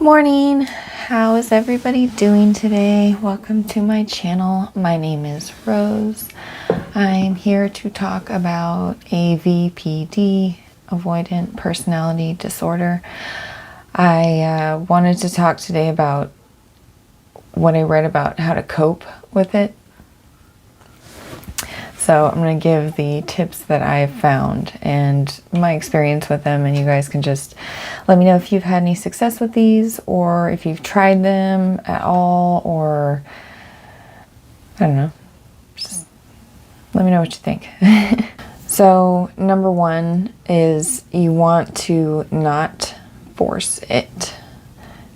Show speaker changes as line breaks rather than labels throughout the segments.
Morning. How is everybody doing today? Welcome to my channel. My name is Rose. I'm here to talk about AVPD, Avoidant Personality Disorder. I wanted to talk today about what I read about how to cope with it. So I'm going to give the tips that I've found and my experience with them, and you guys can just let me know if you've had any success with these or if you've tried them at all, or I don't know, just let me know what you think. So number one is you want to not force it.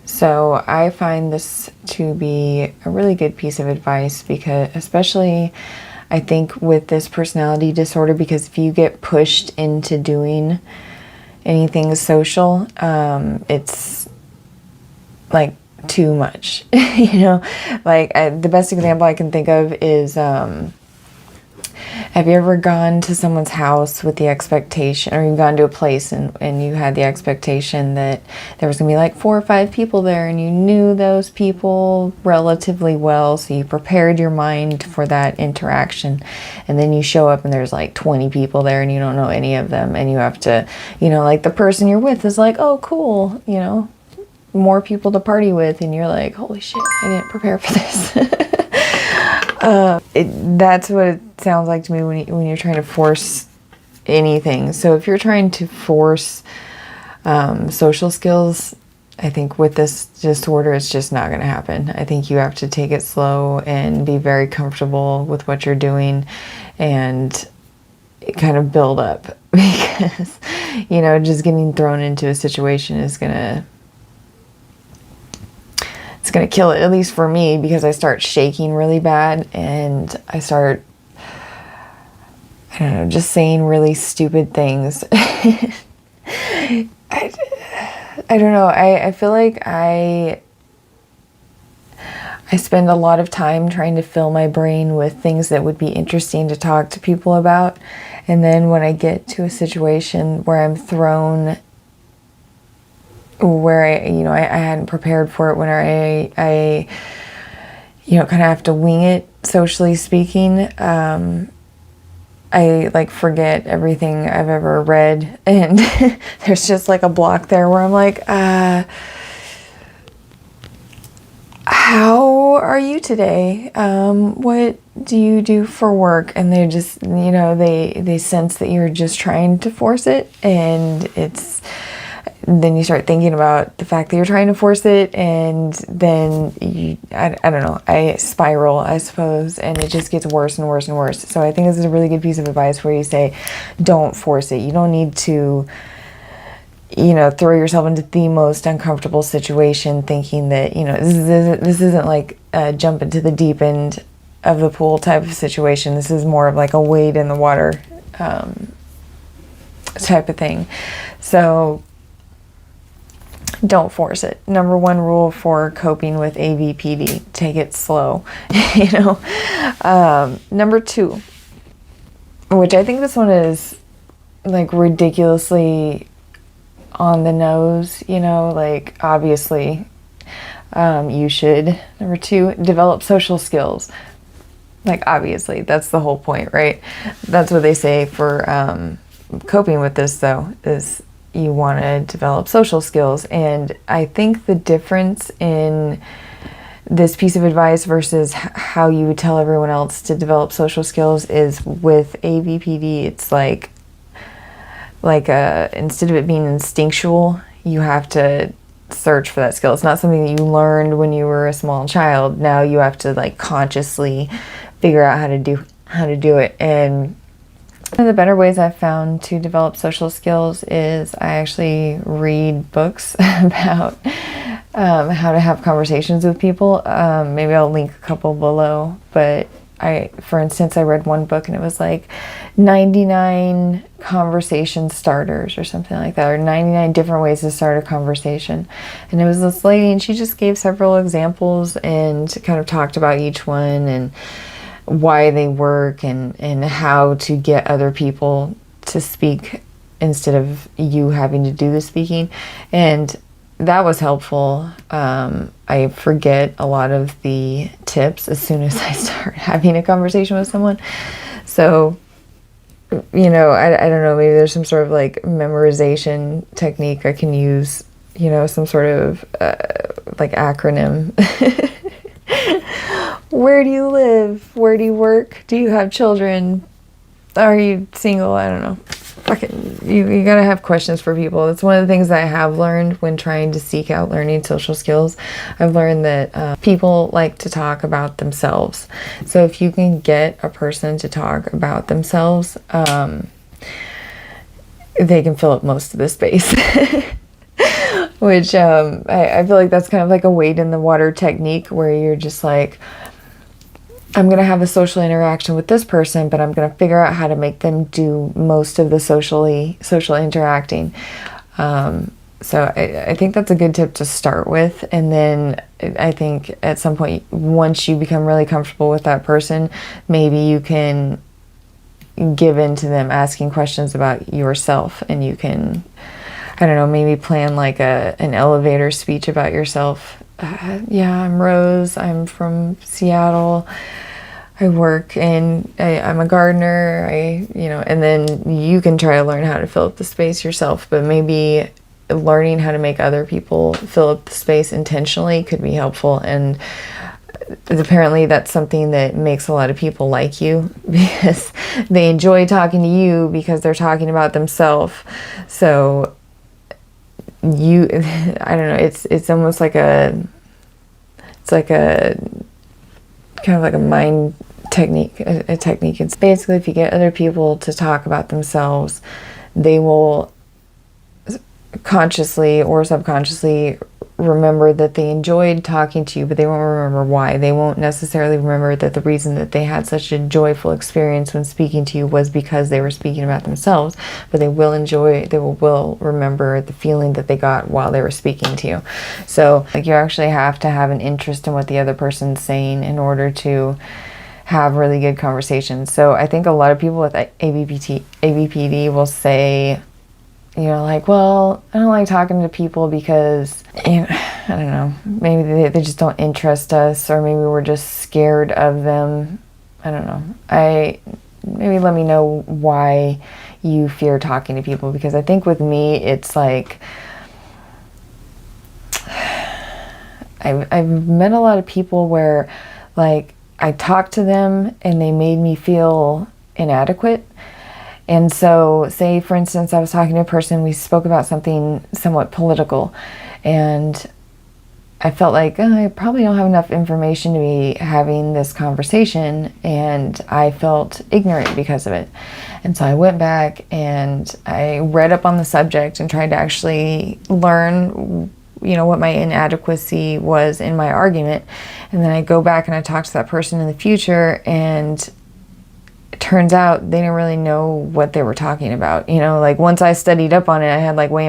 So I find this to be a really good piece of advice, because especially I think with this personality disorder, because if you get pushed into doing anything social, it's like too much, the best example I can think of is, have you ever gone to someone's house with the expectation, or you've gone to a place and you had the expectation that there was going to be like 4 or 5 people there, and you knew those people relatively well, so you prepared your mind for that interaction, and then you show up and there's like 20 people there and you don't know any of them, and you have to, like the person you're with is like, oh cool, more people to party with, and you're like, holy shit, I didn't prepare for this. That's what it sounds like to me when you're trying to force anything. So if you're trying to force social skills, I think with this disorder, it's just not going to happen. I think you have to take it slow and be very comfortable with what you're doing and kind of build up, because, just getting thrown into a situation is going to kill it, at least for me, because I start shaking really bad and I start, I don't know, just saying really stupid things. I don't know. I feel like I spend a lot of time trying to fill my brain with things that would be interesting to talk to people about. And then when I get to a situation where I'm thrown, where I hadn't prepared for it, when I kind of have to wing it, socially speaking, I like forget everything I've ever read, and there's just like a block there where I'm like, how are you today? What do you do for work? And they just, they sense that you're just trying to force it, and then you start thinking about the fact that you're trying to force it, and then I don't know, I spiral, I suppose, and it just gets worse and worse and worse. So I think this is a really good piece of advice where you say, don't force it. You don't need to, throw yourself into the most uncomfortable situation thinking that, this isn't like a jump into the deep end of the pool type of situation. This is more of like a wade in the water type of thing. So don't force it. Number one rule for coping with AVPD, take it slow. Number two, which I think this one is like ridiculously on the nose, like obviously you should. Number two, develop social skills. Like obviously, that's the whole point, right? That's what they say for coping with this, though, is you want to develop social skills. And I think the difference in this piece of advice versus how you would tell everyone else to develop social skills is with AVPD, it's like instead of it being instinctual, you have to search for that skill. It's not something that you learned when you were a small child. Now you have to like consciously figure out how to do it. And one of the better ways I've found to develop social skills is I actually read books about how to have conversations with people. Maybe I'll link a couple below, but for instance, I read one book and it was like 99 conversation starters or something like that, or 99 different ways to start a conversation. And it was this lady, and she just gave several examples and kind of talked about each one and why they work and how to get other people to speak instead of you having to do the speaking. And that was helpful. I forget a lot of the tips as soon as I start having a conversation with someone. So, you know, I don't know, maybe there's some sort of like memorization technique I can use, you know, some sort of like acronym. Where do you live? Where do you work? Do you have children? Are you single? I don't know. You gotta have questions for people. It's one of the things that I have learned when trying to seek out learning social skills. I've learned that people like to talk about themselves. So if you can get a person to talk about themselves, they can fill up most of the space. Which I feel like that's kind of like a wade in the water technique, where you're just like, I'm going to have a social interaction with this person, but I'm going to figure out how to make them do most of the social interacting. So I think that's a good tip to start with. And then I think at some point, once you become really comfortable with that person, maybe you can give in to them asking questions about yourself, and you can, I don't know, maybe plan like an elevator speech about yourself. Yeah, I'm Rose. I'm from Seattle. I work and I'm a gardener. And then you can try to learn how to fill up the space yourself. But maybe learning how to make other people fill up the space intentionally could be helpful. And apparently that's something that makes a lot of people like you, because they enjoy talking to you because they're talking about themselves. So I don't know, it's almost like it's like a kind of like a mind technique, a technique. It's basically, if you get other people to talk about themselves, they will consciously or subconsciously remember that they enjoyed talking to you, but they won't remember why. They won't necessarily remember that the reason that they had such a joyful experience when speaking to you was because they were speaking about themselves, but they will remember the feeling that they got while they were speaking to you. So like, you actually have to have an interest in what the other person's saying in order to have really good conversations. So I think a lot of people with AVPD will say, you know, like, well, I don't like talking to people because, I don't know, maybe they just don't interest us, or maybe we're just scared of them. I don't know. Maybe let me know why you fear talking to people, because I think with me, it's like, I've met a lot of people where, like, I talked to them and they made me feel inadequate. And so, say, for instance, I was talking to a person, we spoke about something somewhat political, and I felt like, I probably don't have enough information to be having this conversation, and I felt ignorant because of it. And so I went back and I read up on the subject and tried to actually learn, you know, what my inadequacy was in my argument. And then I go back and I talk to that person in the future, and it turns out they didn't really know what they were talking about. You know, like, once I studied up on it, I had like more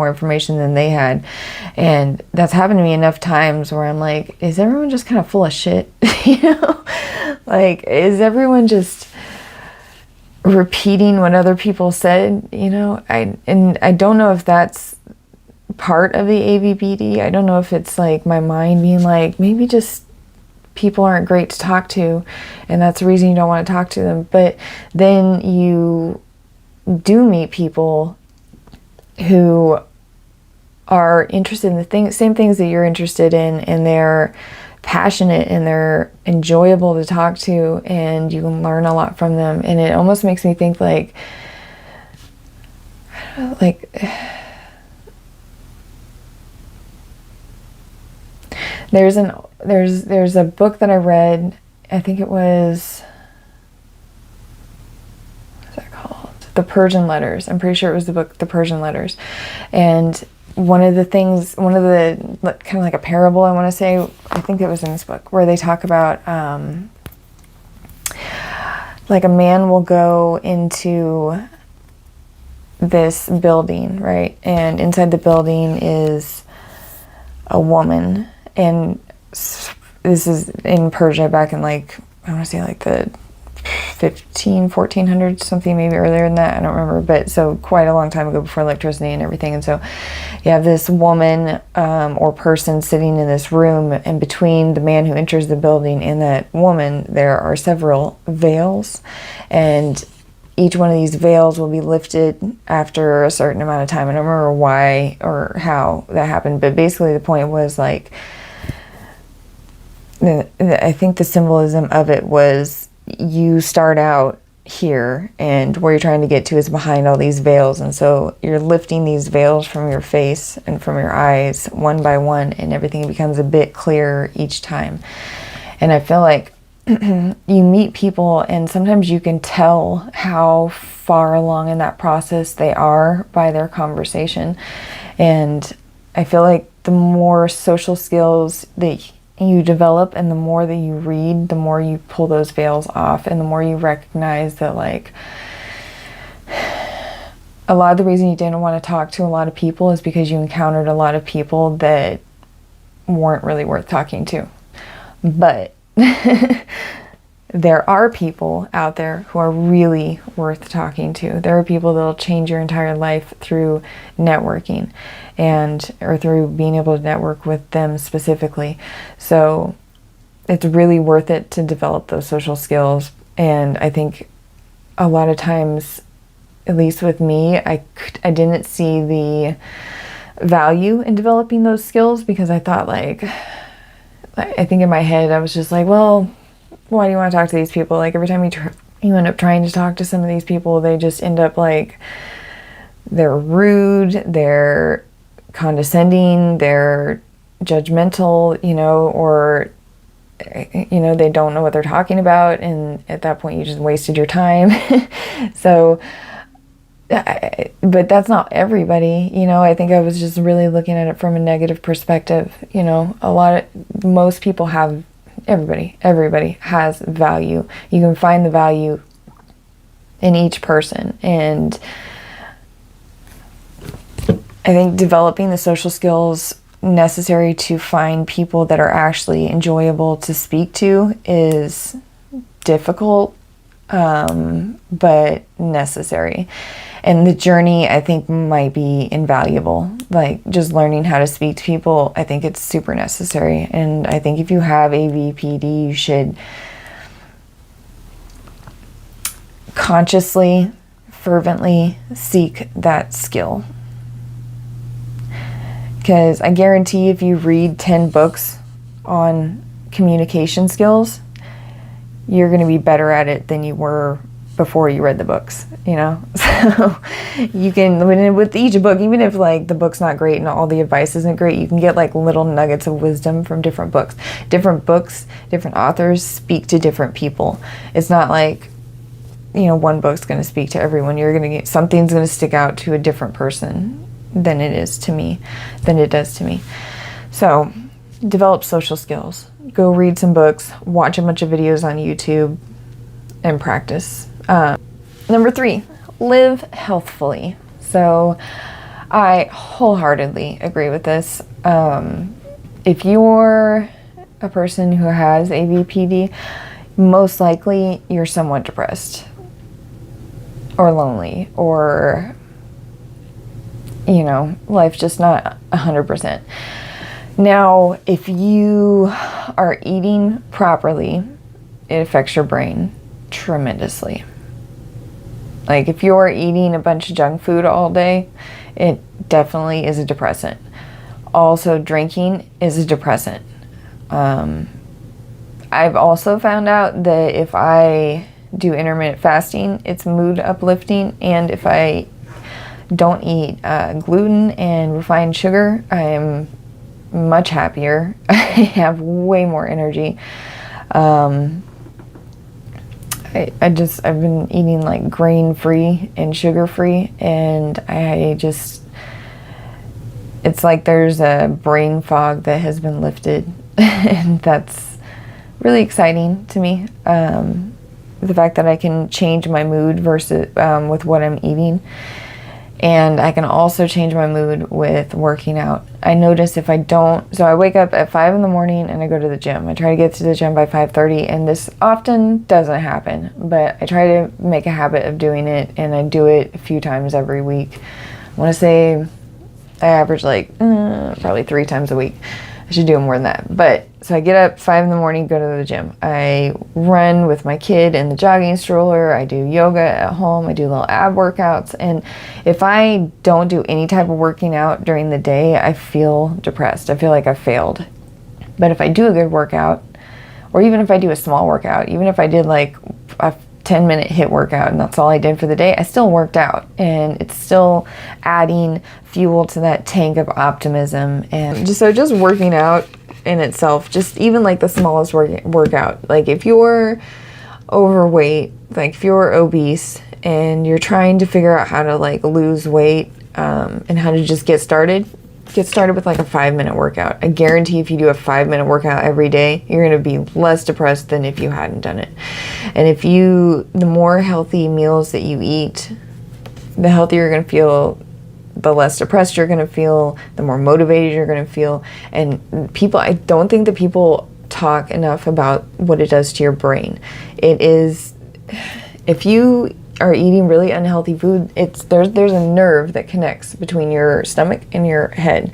information than they had. And that's happened to me enough times where I'm like, is everyone just kind of full of shit? You know, like, is everyone just repeating what other people said? You know, I don't know if that's part of the AVPD. I don't know if it's like my mind being like, maybe just people aren't great to talk to, and that's the reason you don't want to talk to them. But then you do meet people who are interested in the same things that you're interested in, and they're passionate and they're enjoyable to talk to, and you can learn a lot from them. And it almost makes me think like, I don't know, like, there's a book that I read, I think it was, what's that called? The Persian Letters. I'm pretty sure it was the book, The Persian Letters. And one of the kind of like a parable, I want to say, I think it was in this book, where they talk about, like, a man will go into this building, right? And inside the building is a woman. And this is in Persia back in, like, I want to say like the 1400, something maybe earlier than that, I don't remember, but so quite a long time ago, before electricity and everything. And so you have this woman or person sitting in this room, and between the man who enters the building and that woman there are several veils, and each one of these veils will be lifted after a certain amount of time. I don't remember why or how that happened, but basically the point was like, I think the symbolism of it was, you start out here and where you're trying to get to is behind all these veils, and so you're lifting these veils from your face and from your eyes one by one, and everything becomes a bit clearer each time. And I feel like you meet people and sometimes you can tell how far along in that process they are by their conversation. And I feel like the more social skills that you develop and the more that you read, the more you pull those veils off, and the more you recognize that, like, a lot of the reason you didn't want to talk to a lot of people is because you encountered a lot of people that weren't really worth talking to. But there are people out there who are really worth talking to. There are people that will change your entire life through networking, or through being able to network with them specifically. So it's really worth it to develop those social skills. And I think a lot of times, at least with me, I didn't see the value in developing those skills, because I thought, like, I think in my head I was just like, well, why do you want to talk to these people? Like, every time you end up trying to talk to some of these people, they just end up like, they're rude, they're condescending, they're judgmental, or they don't know what they're talking about, and at that point you just wasted your time. So but that's not everybody, I think I was just really looking at it from a negative perspective. Most people have, everybody has value. You can find the value in each person, and I think developing the social skills necessary to find people that are actually enjoyable to speak to is difficult, but necessary. And the journey, I think, might be invaluable. Like, just learning how to speak to people, I think it's super necessary. And I think if you have AVPD, you should consciously, fervently seek that skill. Because I guarantee if you read 10 books on communication skills, you're going to be better at it than you were before you read the books, So you can, with each book, even if like the book's not great and all the advice isn't great, you can get like little nuggets of wisdom from different books. Different books, different authors speak to different people. It's not like, one book's going to speak to everyone. Something's going to stick out to a different person than it does to me. So develop social skills. Go read some books, watch a bunch of videos on YouTube, and practice. Number 3, live healthfully. So I wholeheartedly agree with this. If you're a person who has AVPD, most likely you're somewhat depressed or lonely, or life's just not 100%. Now, if you are eating properly, it affects your brain tremendously. Like, if you're eating a bunch of junk food all day, it definitely is a depressant. Also, drinking is a depressant. I've also found out that if I do intermittent fasting, it's mood uplifting, and if I don't eat gluten and refined sugar, I am much happier. I have way more energy. I've been eating like grain-free and sugar-free, and it's like there's a brain fog that has been lifted, and that's really exciting to me. The fact that I can change my mood versus with what I'm eating. And I can also change my mood with working out. I notice if I don't, so I wake up at 5 in the morning and I go to the gym. I try to get to the gym by 5:30, and this often doesn't happen, but I try to make a habit of doing it, and I do it a few times every week. I want to say I average like probably 3 times a week. I should do more than that. But so I get up 5 in the morning, go to the gym. I run with my kid in the jogging stroller. I do yoga at home. I do little ab workouts. And if I don't do any type of working out during the day, I feel depressed. I feel like I failed. But if I do a good workout, or even if I do a small workout, even if I did like a 10-minute HIIT workout and that's all I did for the day, I still worked out, and it's still adding fuel to that tank of optimism. And just working out in itself, just even like the smallest workout, like if you're overweight, like if you're obese and you're trying to figure out how to like lose weight, and how to just get started with like a 5-minute workout. I guarantee if you do a 5-minute workout every day, you're going to be less depressed than if you hadn't done it. And the more healthy meals that you eat, the healthier you're going to feel, the less depressed you're going to feel, the more motivated you're going to feel. And I don't think that people talk enough about what it does to your brain. If you are eating really unhealthy food, there's a nerve that connects between your stomach and your head,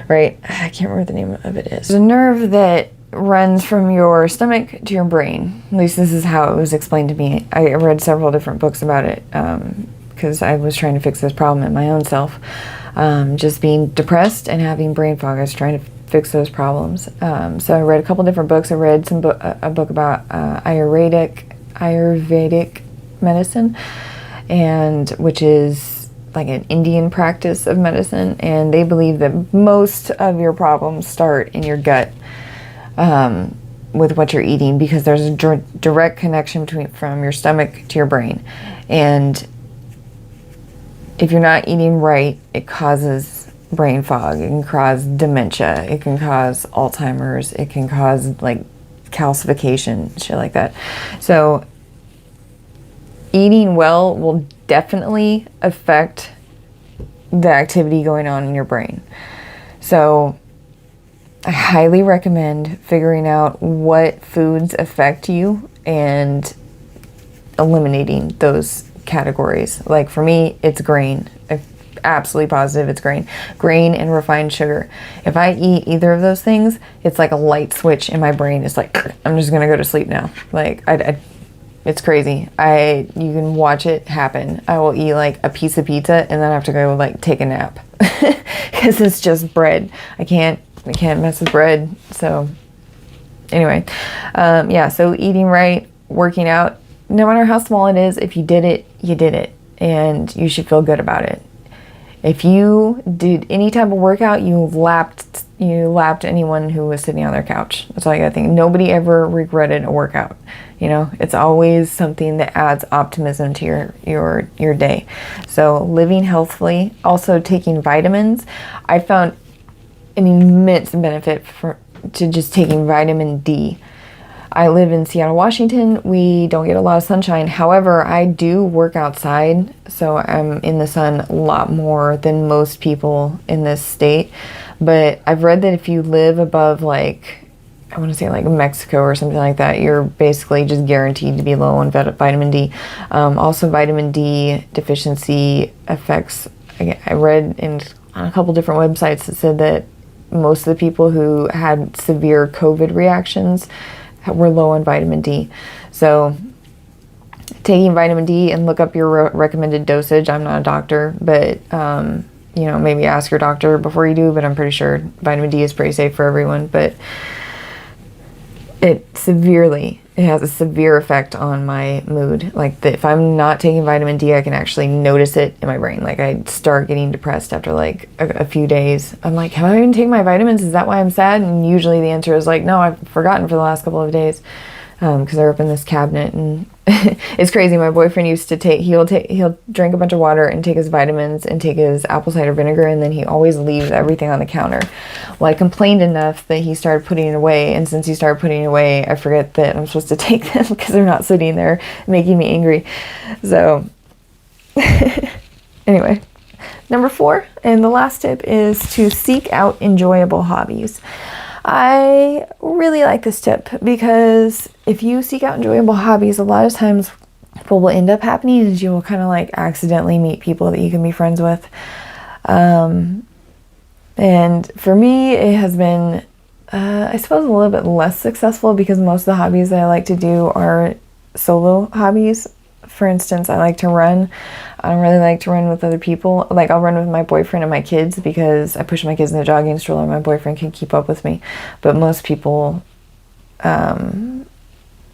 right? I can't remember what the name of it is. There's a nerve that runs from your stomach to your brain. At least this is how it was explained to me. I read several different books about it, because I was trying to fix this problem in my own self. Just being depressed and having brain fog, I was trying to fix those problems. So I read a couple different books. I read a book about Ayurvedic medicine, and which is like an Indian practice of medicine, and they believe that most of your problems start in your gut, with what you're eating, because there's a direct connection from your stomach to your brain. And if you're not eating right, it causes brain fog. It can cause dementia. It can cause Alzheimer's. It can cause like calcification, shit like that. So eating well will definitely affect the activity going on in your brain. So I highly recommend figuring out what foods affect you and eliminating those categories. Like for me, it's grain. I'm absolutely positive it's grain. Grain and refined sugar. If I eat either of those things, it's like a light switch in my brain. It's like, I'm just gonna go to sleep now. Like it's crazy. You can watch it happen. I will eat like a piece of pizza and then I have to go like take a nap because it's just bread. I can't mess with bread. So anyway, so eating right, working out, no matter how small it is, if you did it, you did it, and you should feel good about it. If you did any type of workout, you lapped anyone who was sitting on their couch. That's all you gotta think. Nobody ever regretted a workout. You know, it's always something that adds optimism to your day. So living healthfully, also taking vitamins. I found an immense benefit to just taking vitamin D. I live in Seattle, Washington. We don't get a lot of sunshine. However, I do work outside, so I'm in the sun a lot more than most people in this state. But I've read that if you live above like, I want to say like Mexico or something like that, you're basically just guaranteed to be low on vitamin D. Also, vitamin D deficiency affects, I read on a couple different websites that said that most of the people who had severe COVID reactions were low on vitamin D. So taking vitamin D, and look up your recommended dosage. I'm not a doctor, but maybe ask your doctor before you do, but I'm pretty sure vitamin D is pretty safe for everyone. But it has a severe effect on my mood. Like if I'm not taking vitamin D, I can actually notice it in my brain. Like I start getting depressed after like a few days. I'm like, have I been taking my vitamins? Is that why I'm sad? And usually the answer is like, no, I've forgotten for the last couple of days, because they're up in this cabinet. And it's crazy. My boyfriend used to he'll drink a bunch of water and take his vitamins and take his apple cider vinegar, and then he always leaves everything on the counter. Well, I complained enough that he started putting it away, and since he started putting it away, I forget that I'm supposed to take them because they're not sitting there making me angry. So anyway, Number 4, and the last tip, is to seek out enjoyable hobbies. I really like this tip because if you seek out enjoyable hobbies, a lot of times what will end up happening is you will kind of like accidentally meet people that you can be friends with. And for me, it has been, I suppose, a little bit less successful because most of the hobbies that I like to do are solo hobbies. For instance, I like to run. I don't really like to run with other people. Like, I'll run with my boyfriend and my kids because I push my kids in the jogging stroller and my boyfriend can keep up with me. But most people, I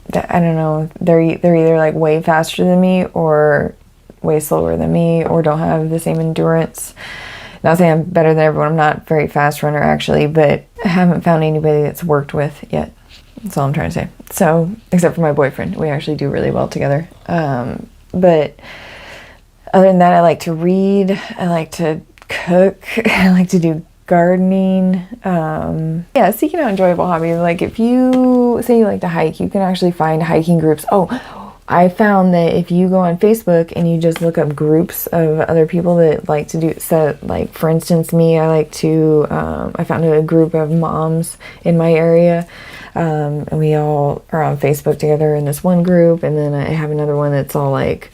don't know, they're either like way faster than me or way slower than me or don't have the same endurance. Not saying I'm better than everyone. I'm not a very fast runner actually, but I haven't found anybody that's worked with yet. That's all I'm trying to say. So, except for my boyfriend, we actually do really well together. But other than that, I like to read. I like to cook. I like to do gardening. Yeah, seeking out enjoyable hobbies. Like if you say you like to hike, you can actually find hiking groups. Oh, I found that if you go on Facebook and you just look up groups of other people that like to do, so like for instance, me, I like to, I found a group of moms in my area, and we all are on Facebook together in this one group, and then I have another one that's all like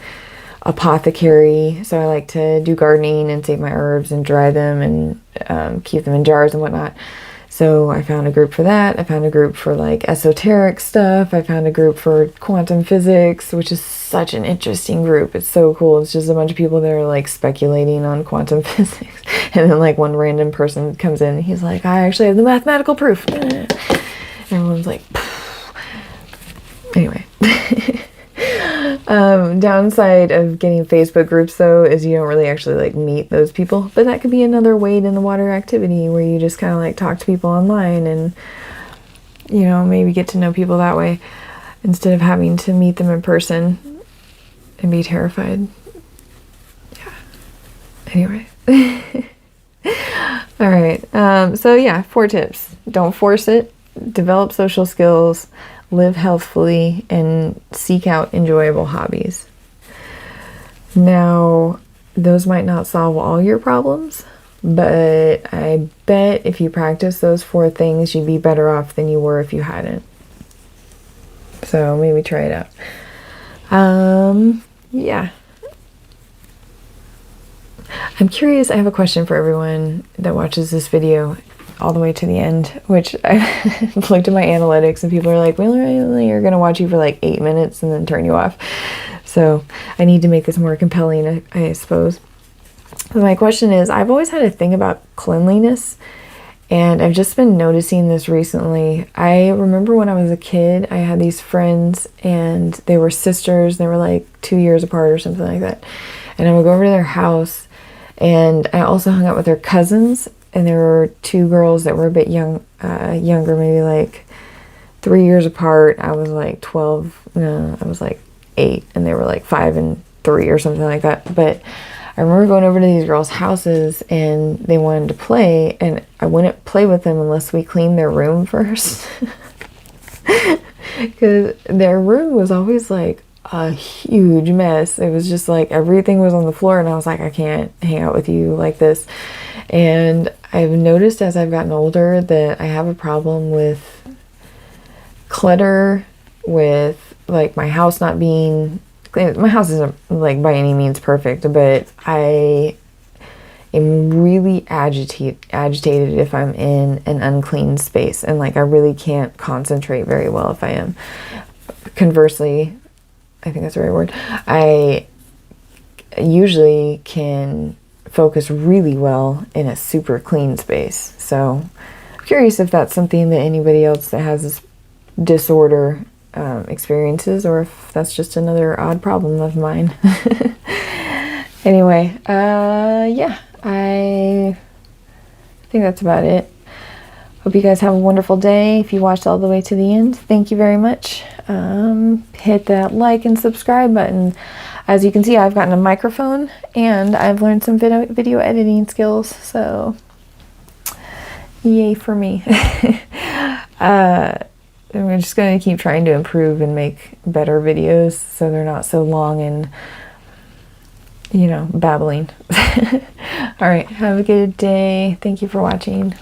apothecary, so I like to do gardening and save my herbs and dry them and keep them in jars and whatnot. So I found a group for that. I found a group for like esoteric stuff. I found a group for quantum physics, which is such an interesting group. It's so cool. It's just a bunch of people that are like speculating on quantum physics. And then like one random person comes in and he's like, I actually have the mathematical proof. Everyone's like, anyway. Downside of getting Facebook groups though is you don't really actually like meet those people, but that could be another wade in the water activity where you just kind of like talk to people online and, you know, maybe get to know people that way instead of having to meet them in person and be terrified. Yeah. Anyway. All right. So yeah, 4 tips. Don't force it. Develop social skills. Live healthfully and seek out enjoyable hobbies. Now, those might not solve all your problems, but I bet if you practice those 4 things, you'd be better off than you were if you hadn't. So maybe try it out. Yeah. I'm curious, I have a question for everyone that watches this video all the way to the end, which I looked at my analytics and people are like, really, you're gonna watch you for like 8 minutes and then turn you off. So I need to make this more compelling, I suppose. But my question is, I've always had a thing about cleanliness, and I've just been noticing this recently. I remember when I was a kid, I had these friends and they were sisters. They were like 2 years apart or something like that. And I would go over to their house, and I also hung out with their cousins. And there were 2 girls that were a bit younger, maybe like 3 years apart. I was like 12, no, I was like 8, and they were like 5 and 3 or something like that. But I remember going over to these girls' houses and they wanted to play, and I wouldn't play with them unless we cleaned their room first. Because their room was always like a huge mess. It was just like everything was on the floor, and I was like, I can't hang out with you like this. And I've noticed as I've gotten older that I have a problem with clutter, with like my house not being clean. My house isn't like by any means perfect, but I am really agitated if I'm in an unclean space, and like I really can't concentrate very well if I am. Conversely, I think that's the right word, I usually can focus really well in a super clean space. So I'm curious if that's something that anybody else that has this disorder experiences, or if that's just another odd problem of mine. Anyway, yeah, I think that's about it. Hope you guys have a wonderful day. If you watched all the way to the end, thank you very much. Hit that like and subscribe button. As you can see, I've gotten a microphone and I've learned some video editing skills, so yay for me. I'm just going to keep trying to improve and make better videos so they're not so long and, you know, babbling. All right, have a good day. Thank you for watching.